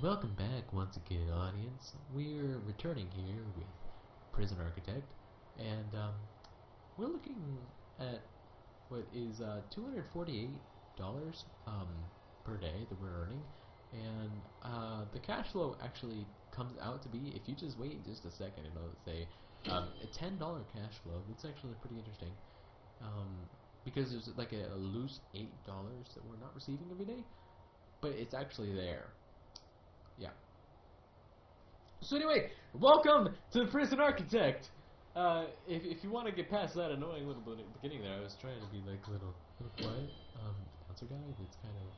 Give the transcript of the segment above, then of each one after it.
Welcome back once again, audience. We're returning here with Prison Architect, and we're looking at what is $248 per day that we're earning, and the cash flow actually comes out to be, if you just wait just a second, it'll say a $10 cash flow. That's actually pretty interesting, because there's like a loose $8 that we're not receiving every day, but it's actually there. Yeah. So anyway, welcome to the Prison Architect. If you want to get past that annoying little bit at the beginning there, I was trying to be like a little quiet. Sponsor guy that's kind of,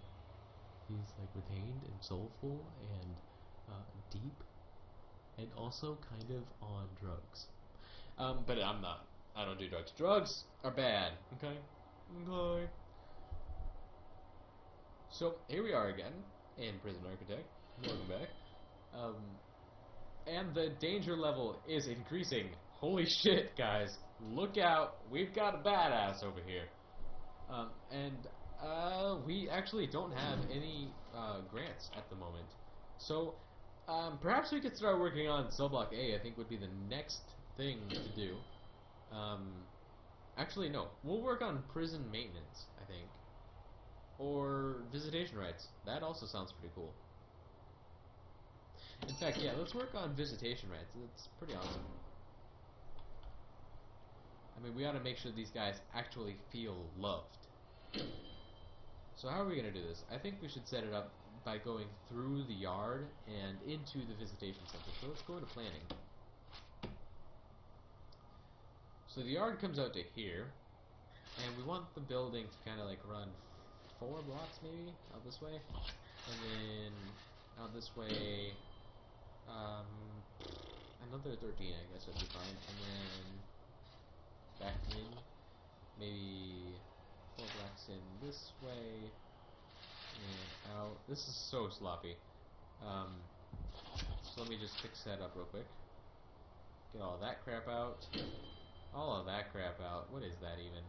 he's like retained and soulful and deep, and also kind of on drugs. But I'm not. I don't do drugs. Drugs are bad. Okay. Okay. So here we are again in Prison Architect. Welcome back. And the danger level is increasing. Holy shit, guys. Look out. We've got a badass over here. And we actually don't have any grants at the moment. So perhaps we could start working on Cell Block A, I think would be the next thing to do. Actually, no. We'll work on prison maintenance, I think. Or visitation rights. That also sounds pretty cool. In fact, yeah, let's work on visitation rights. That's pretty awesome. I mean, we ought to make sure these guys actually feel loved. So how are we going to do this? I think we should set it up by going through the yard and into the visitation center. So let's go into planning. So the yard comes out to here, and we want the building to kind of like run 4 blocks maybe out this way, and then out this way another 13, I guess would be fine, and then back in maybe 4 blocks in this way and out. This is so sloppy. So let me just fix that up real quick. Get all that crap out. All of that crap out. What is that even?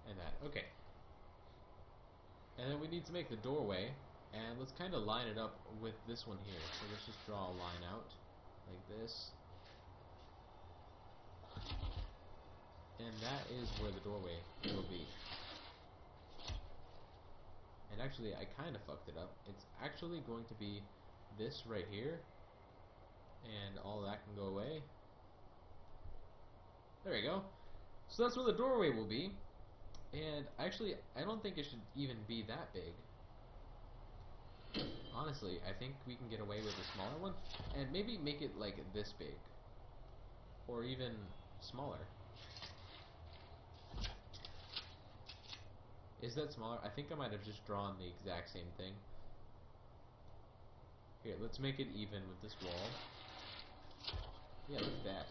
And that. Okay. And then we need to make the doorway, and let's kind of line it up with this one here. So let's just draw a line out like this, and that is where the doorway will be. And actually, I kind of fucked it up. It's actually going to be this right here, and all that can go away. There we go. So that's where the doorway will be. And actually, I don't think it should even be that big. Honestly, I think we can get away with a smaller one, and maybe make it like this big, or even smaller. Is that smaller? I think I might have just drawn the exact same thing. Here, let's make it even with this wall. Yeah, look at that.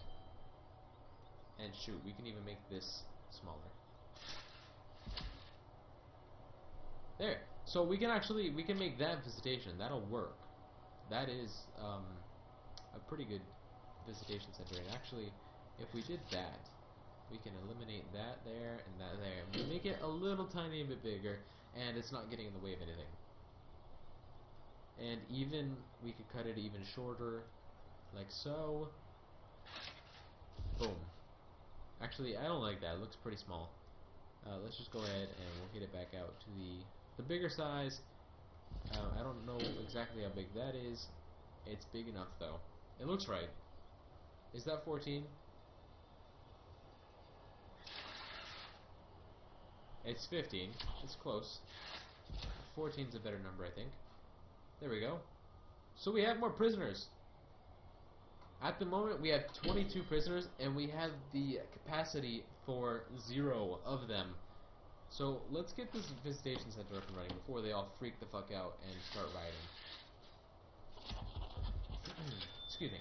And shoot, we can even make this smaller. There. So we can make that visitation. That'll work. That is a pretty good visitation center. And actually, if we did that, we can eliminate that there and that there. We make it a little tiny bit bigger, and it's not getting in the way of anything. And even we could cut it even shorter, like so. Boom. Actually, I don't like that. It looks pretty small. Let's just go ahead and we'll get it back out to the bigger size. I don't know exactly how big that is. It's big enough though. It looks right. Is that 14? It's 15. It's close. 14 is a better number, I think. There we go. So we have more prisoners. At the moment, we have 22 prisoners, and we have the capacity for 0 of them. So let's get this visitation center up and running before they all freak the fuck out and start rioting. Excuse me.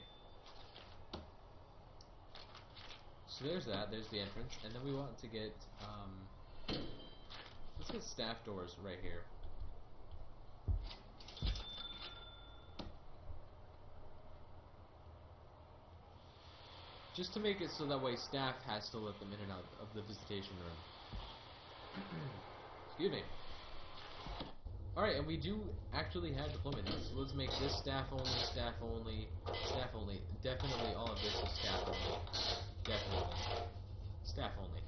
So there's that. There's the entrance, and then we want to get let's get staff doors right here. Just to make it so that way staff has to let them in and out of the visitation room. Excuse me. Alright, and we do actually have deployment now, so let's make this staff only, staff only, staff only. Definitely all of this is staff only. Definitely. Staff only.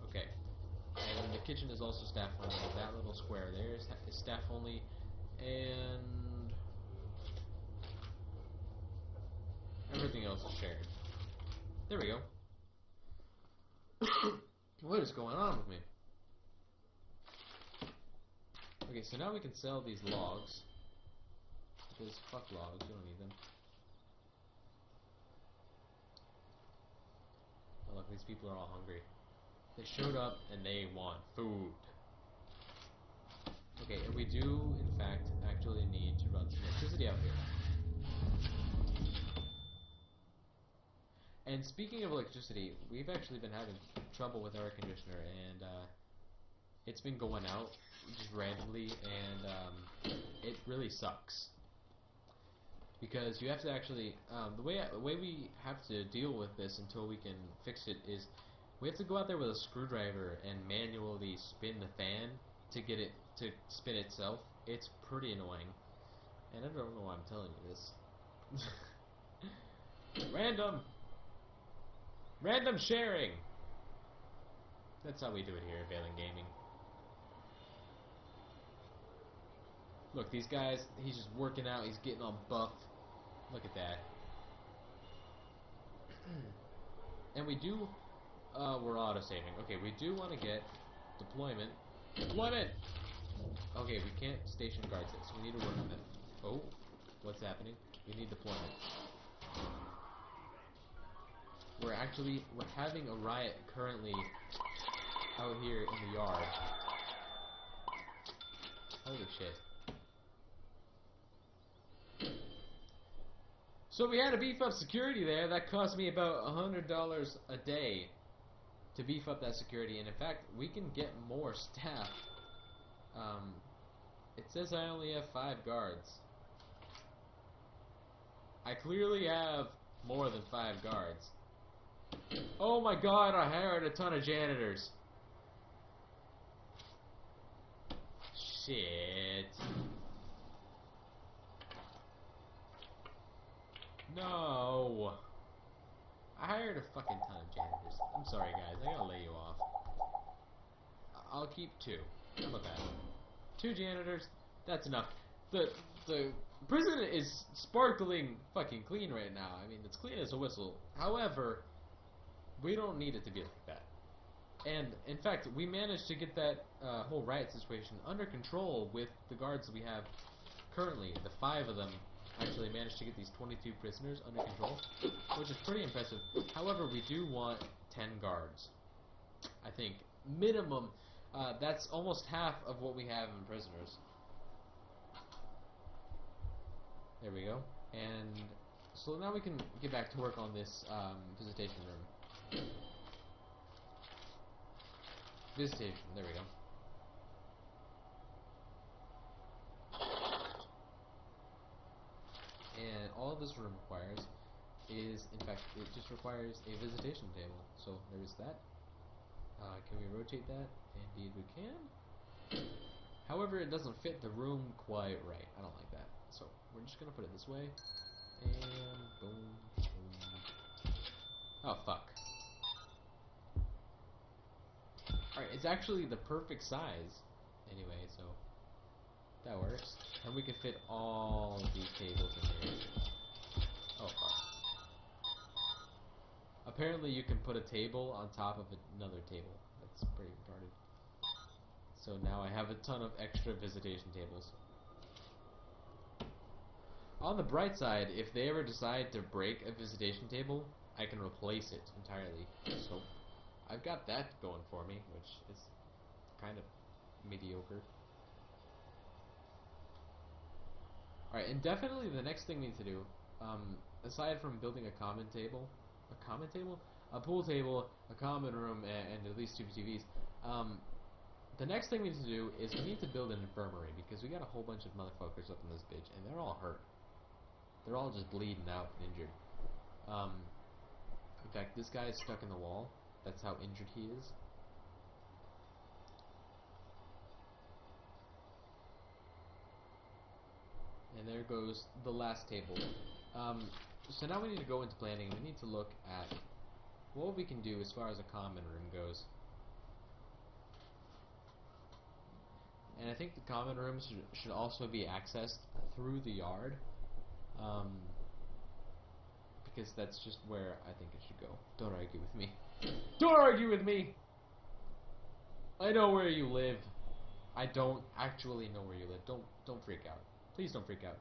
Okay. And the kitchen is also staff only. That little square there is staff only. And everything else is shared. There we go. What is going on with me? Okay, so now we can sell these logs. Because fuck logs, we don't need them. Oh look, these people are all hungry. They showed up and they want food. Okay, and we do, in fact, actually need to run some electricity out here. And speaking of electricity, we've actually been having trouble with our air conditioner, and it's been going out just randomly, and it really sucks. Because you have to actually, the way we have to deal with this until we can fix it is, we have to go out there with a screwdriver and manually spin the fan to get it to spin itself. It's pretty annoying, and I don't know why I'm telling you this. Random sharing. That's how we do it here at Valen Gaming. Look, these guys, he's just working out, he's getting all buff. Look at that. And we do, we're auto-saving. Okay, we do want to get deployment. Deployment! Okay, we can't station guards it, so we need to work on that. Oh, what's happening? We need deployment. We're having a riot currently out here in the yard. Holy shit. So we had to beef up security there. That cost me about $100 a day to beef up that security. And in fact, we can get more staff. It says I only have 5 guards. I clearly have more than 5 guards. Oh my god, I hired a ton of janitors. Shit. No. I hired a fucking ton of janitors. I'm sorry guys, I gotta lay you off. I'll keep 2. How about that? 2 janitors, that's enough. The prison is sparkling fucking clean right now. I mean, it's clean as a whistle. However, we don't need it to be like that. And, in fact, we managed to get that whole riot situation under control with the guards that we have currently. The 5 of them actually managed to get these 22 prisoners under control, which is pretty impressive. However, we do want 10 guards. I think, minimum, that's almost half of what we have in prisoners. There we go. And so now we can get back to work on this visitation room. Visitation, there we go. And all this room requires is, in fact, it just requires a visitation table. So there is that. Can we rotate that? Indeed we can. However, it doesn't fit the room quite right. I don't like that. So we're just gonna put it this way. And boom, boom. Oh fuck. Alright, it's actually the perfect size. Anyway, so that works. And we can fit all these tables in here. Oh fuck. Apparently you can put a table on top of another table. That's pretty retarded. So now I have a ton of extra visitation tables. On the bright side, if they ever decide to break a visitation table, I can replace it entirely. So I've got that going for me, which is kind of mediocre. Alright, and definitely the next thing we need to do, aside from building a common table, a pool table, a common room, and at least 2 TVs, the next thing we need to do is we need to build an infirmary, because we got a whole bunch of motherfuckers up in this bitch, and they're all hurt. They're all just bleeding out and injured. In fact, this guy is stuck in the wall. That's how injured he is. there goes the last table. So now we need to go into planning, and we need to look at what we can do as far as a common room goes. And I think the common rooms should also be accessed through the yard, because that's just where I think it should go. Don't argue with me. Don't argue with me! I know where you live. I don't actually know where you live. Don't freak out. Please don't freak out.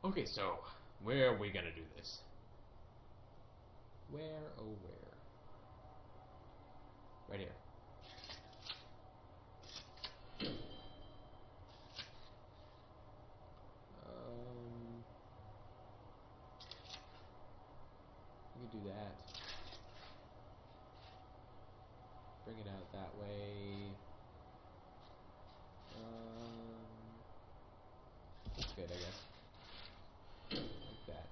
Okay, so where are we gonna do this? Where, oh where? Right here. We can do that. Bring it out that way. That's good, I guess. Like that.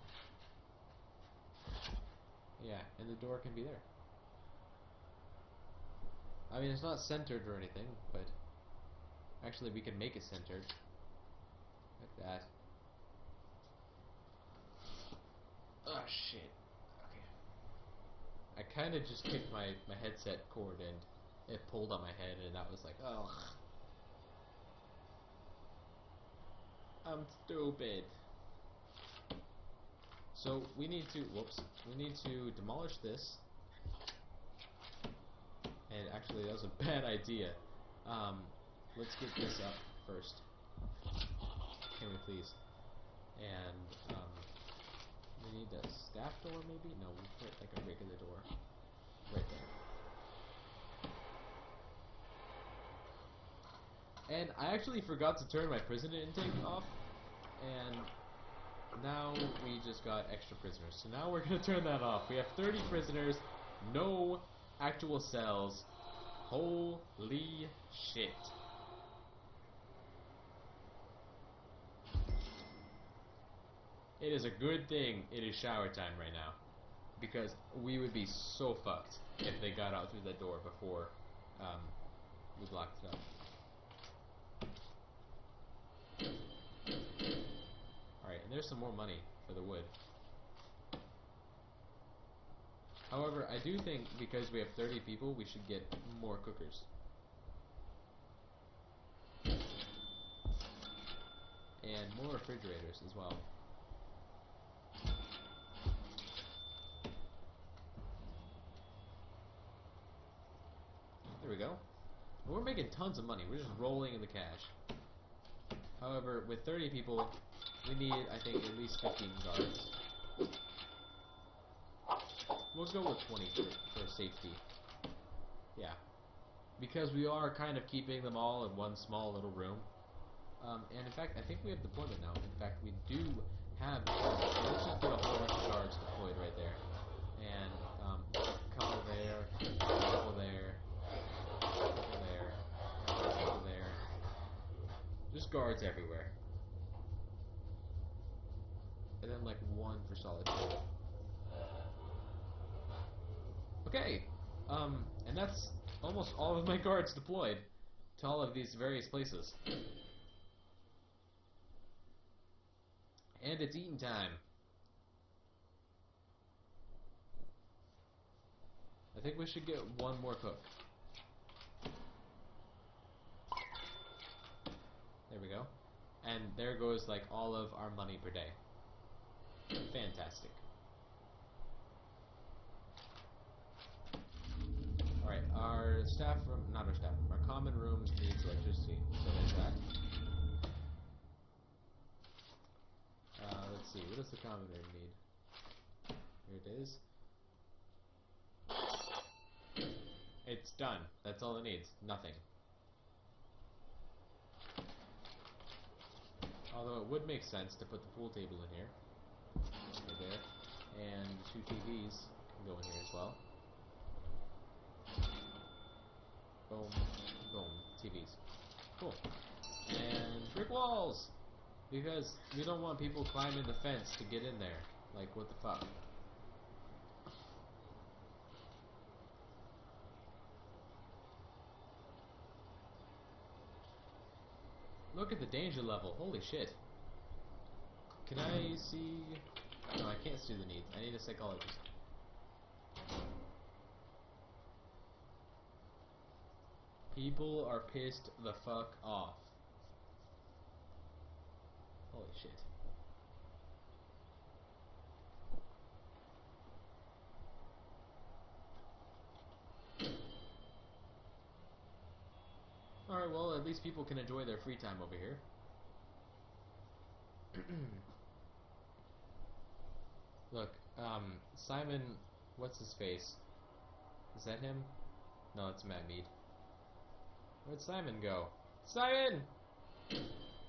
Yeah, and the door can be there. I mean, it's not centered or anything, but actually we can make it centered. Like that. Oh, shit. Okay. I kind of just kicked my headset cord and it pulled on my head, and that was like, ugh. I'm stupid. So we need to, we need to demolish this. And actually, that was a bad idea. Let's get this up first. Can we please? And we need a staff door, maybe? No, we put like a regular door right there. And I actually forgot to turn my prisoner intake off, and now we just got extra prisoners. So now we're gonna turn that off. We have 30 prisoners, no actual cells. Holy shit. It is a good thing it is shower time right now, because we would be so fucked if they got out through that door before we blocked it up. Alright, and there's some more money for the wood. However, I do think because we have 30 people, we should get more cookers. And more refrigerators as well. There we go. And we're making tons of money. We're just rolling in the cash. However, with 30 people, we need, I think, at least 15 guards. We'll go with 20 for safety. Yeah. Because we are kind of keeping them all in one small little room. And in fact, I think we have deployment now. In fact, we do have deployment. Let's just get a whole bunch of guards deployed right there. And a couple there, a couple there, a couple there, a couple there. Just guards everywhere. And then like one for solitude. Okay. And that's almost all of my guards deployed to all of these various places. And it's eating time. I think we should get one more cook. There we go. And there goes like all of our money per day. Fantastic. Alright, our staff room, not our staff room, our common room needs electricity. So there's that. Let's see, what does the common room need? Here it is. It's done. That's all it needs. Nothing. Although it would make sense to put the pool table in here. Right there. And 2 TVs can go in here as well. Boom. Boom. TVs. Cool. And brick walls! Because we don't want people climbing the fence to get in there. Like, what the fuck? Look at the danger level. Holy shit. Can I see? No, I can't see the needs. I need a psychologist. People are pissed the fuck off. Holy shit. Alright, well, at least people can enjoy their free time over here. Look, Simon, what's his face? Is that him? No, it's Matt Mead. Where'd Simon go? Simon!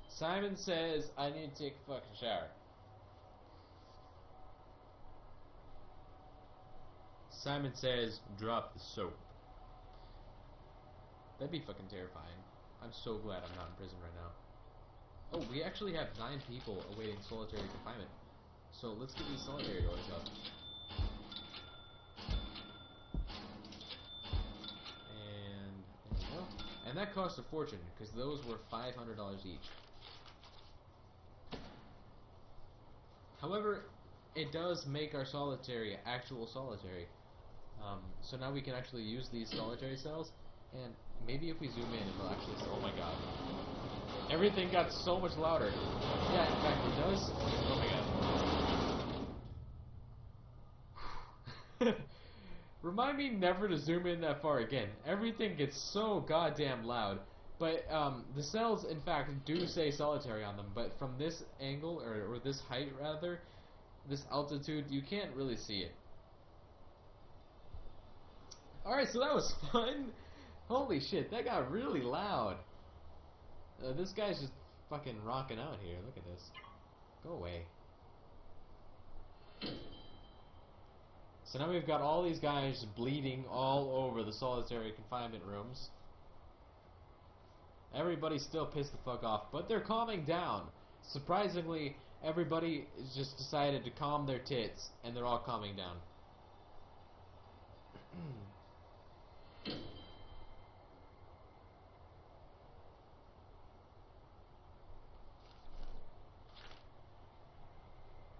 Simon says, I need to take a fucking shower. Simon says, drop the soap. That'd be fucking terrifying. I'm so glad I'm not in prison right now. Oh, we actually have 9 people awaiting solitary confinement. So let's get these solitary doors up. And there we go. And that cost a fortune, because those were $500 each. However, it does make our solitary actual solitary. So now we can actually use these solitary cells, and maybe if we zoom in, it'll actually. Oh my god! Everything got so much louder. Yeah, in fact, it does. Oh my god! Remind me never to zoom in that far again. Everything gets so goddamn loud. But the cells, in fact, do say solitary on them. But from this angle, or this height rather, this altitude, you can't really see it. Alright, so that was fun. Holy shit, that got really loud. This guy's just fucking rocking out here. Look at this. Go away. So now we've got all these guys bleeding all over the solitary confinement rooms. Everybody's still pissed the fuck off, but they're calming down. Surprisingly, everybody just decided to calm their tits, and they're all calming down.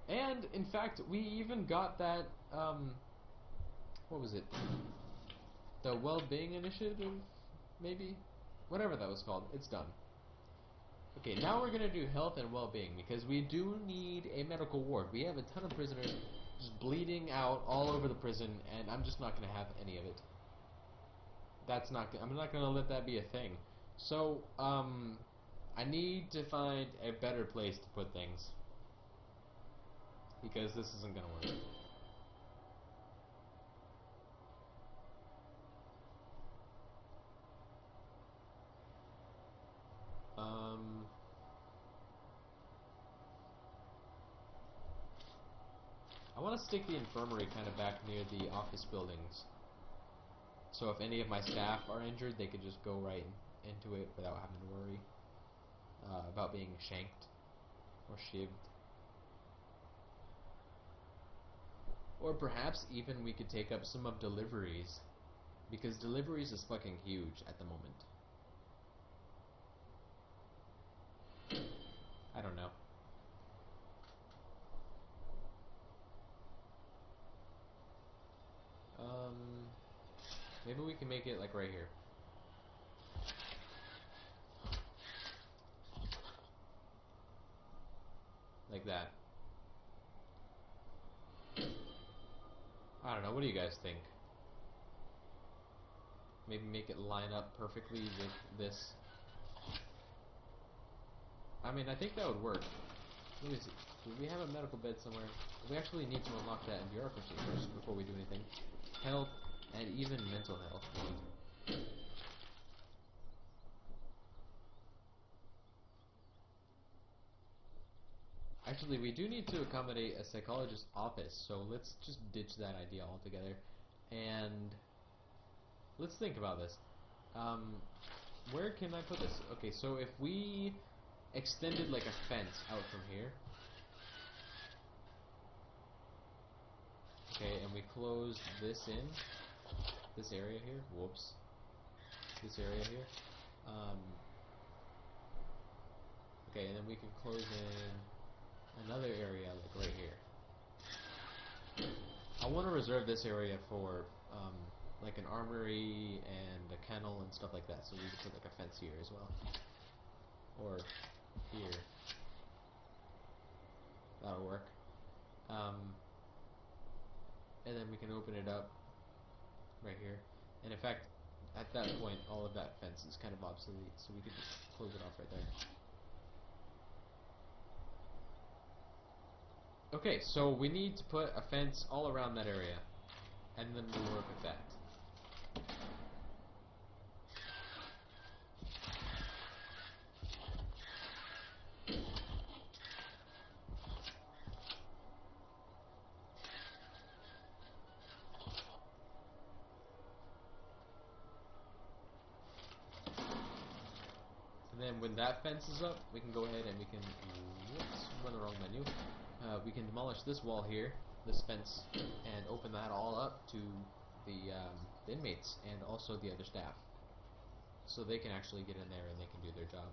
And, in fact, we even got that, what was it? The Well-Being Initiative, maybe? Whatever that was called. It's done. Okay, now we're gonna do health and well-being, because we do need a medical ward. We have a ton of prisoners just bleeding out all over the prison, and I'm just not gonna have any of it. I'm not gonna let that be a thing. So, I need to find a better place to put things, because this isn't gonna work. I want to stick the infirmary kind of back near the office buildings. So if any of my staff are injured, they could just go right into it without having to worry about being shanked or shivved. Or perhaps even we could take up some of deliveries, because deliveries is fucking huge at the moment. I don't know. Maybe we can make it like right here. Like that. I don't know, what do you guys think? Maybe make it line up perfectly with this. I mean, I think that would work. Let me see. Do we have a medical bed somewhere? We actually need to unlock that in bureaucracy first before we do anything. Health and even mental health. Actually, we do need to accommodate a psychologist's office, so let's just ditch that idea altogether. And let's think about this. Where can I put this? Okay, so if we extended like a fence out from here. Okay, and we close this in. This area here. Whoops. This area here. Okay, and then we can close in another area like right here. I want to reserve this area for like an armory and a kennel and stuff like that. So we can put like a fence here as well, or here. That'll work. And then we can open it up right here. And in fact, at that point, all of that fence is kind of obsolete, so we could just close it off right there. Okay, so we need to put a fence all around that area, and then we'll work with that. And then when that fence is up, we can go ahead and we can, whoops, run the wrong menu. We can demolish this wall here, this fence, and open that all up to the inmates and also the other staff. So they can actually get in there and they can do their job.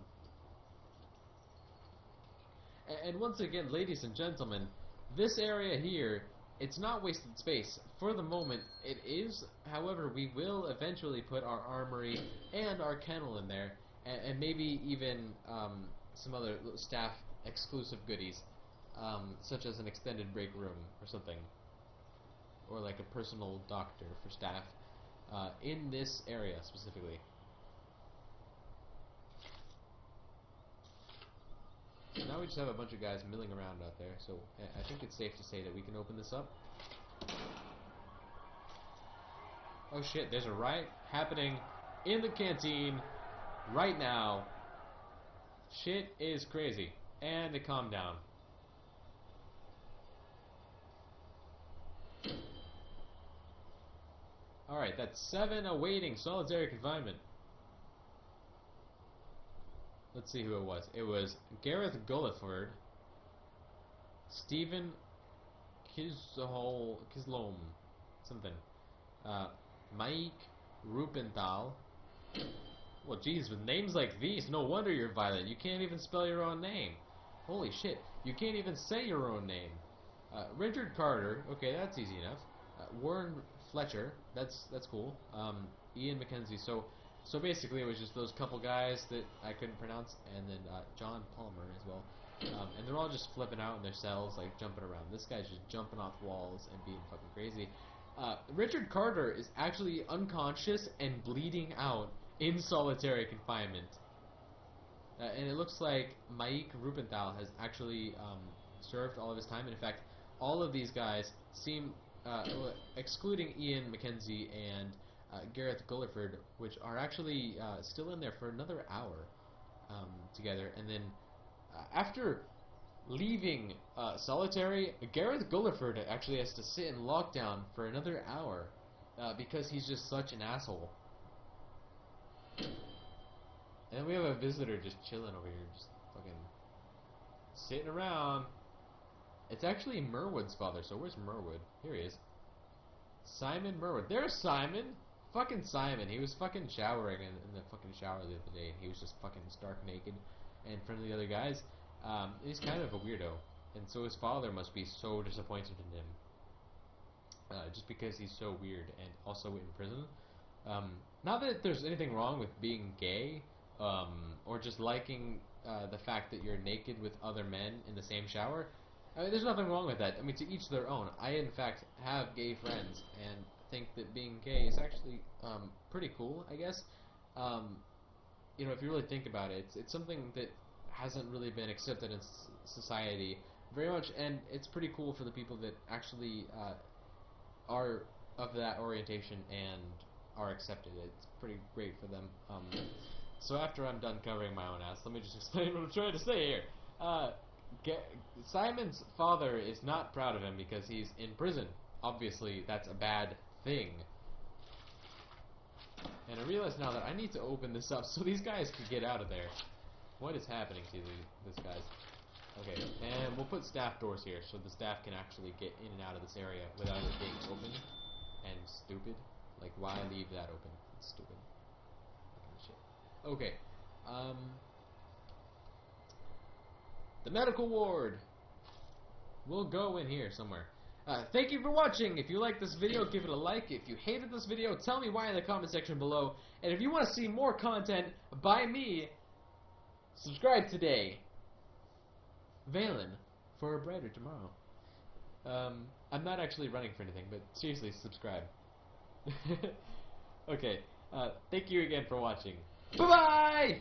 And once again, ladies and gentlemen, this area here, it's not wasted space. For the moment, it is. However, we will eventually put our armory and our kennel in there, and maybe even some other staff exclusive goodies, such as an extended break room or something, or like a personal doctor for staff in this area specifically. So now we just have a bunch of guys milling around out there, so I think it's safe to say that we can open this up. Oh shit, there's a riot happening in the canteen right now. Shit is crazy. And they calm down. Alright, that's 7 awaiting solitary confinement. Let's see who it was. It was Gareth Gulliford, Stephen Kislom, something. Mike Rupenthal. Well, geez, with names like these, no wonder you're violent. You can't even spell your own name. Holy shit, you can't even say your own name. Richard Carter, okay, that's easy enough. Warren Fletcher, that's cool. Ian McKenzie. So basically, it was just those couple guys that I couldn't pronounce, and then John Palmer as well. And they're all just flipping out in their cells, like jumping around. This guy's just jumping off walls and being fucking crazy. Richard Carter is actually unconscious and bleeding out in solitary confinement. And it looks like Mike Rupenthal has actually served all of his time. And in fact, all of these guys seem, excluding Ian McKenzie and Gareth Gulliford, which are actually still in there for another hour together. And then after leaving solitary, Gareth Gulliford actually has to sit in lockdown for another hour because he's just such an asshole. And then we have a visitor just chilling over here, just fucking sitting around. It's actually Merwood's father, so where's Merwood? Here he is. Simon Merwood. There's Simon! Fucking Simon. He was fucking showering in the fucking shower the other day, and he was just fucking stark naked in front of the other guys. He's kind of a weirdo, and so his father must be so disappointed in him. Just because he's so weird and also in prison. Not that there's anything wrong with being gay, or just liking the fact that you're naked with other men in the same shower. I mean, there's nothing wrong with that. I mean, to each their own. I, in fact, have gay friends and think that being gay is actually pretty cool, I guess. You know, if you really think about it, it's something that hasn't really been accepted in society very much, and it's pretty cool for the people that actually are of that orientation and are accepted. It's pretty great for them. So after I'm done covering my own ass, let me just explain what I'm trying to say here. Simon's father is not proud of him because he's in prison. Obviously, that's a bad thing. And I realize now that I need to open this up so these guys can get out of there. What is happening to these guys? Okay, and we'll put staff doors here so the staff can actually get in and out of this area without it being open and stupid. Like, why leave that open? It's stupid. Shit. Okay. The medical ward. We'll go in here somewhere. Thank you for watching. If you like this video, give it a like. If you hated this video, tell me why in the comment section below. And if you want to see more content by me, subscribe today. Valen, for a brighter tomorrow. I'm not actually running for anything, but seriously, subscribe. Okay, thank you again for watching. Bye-bye!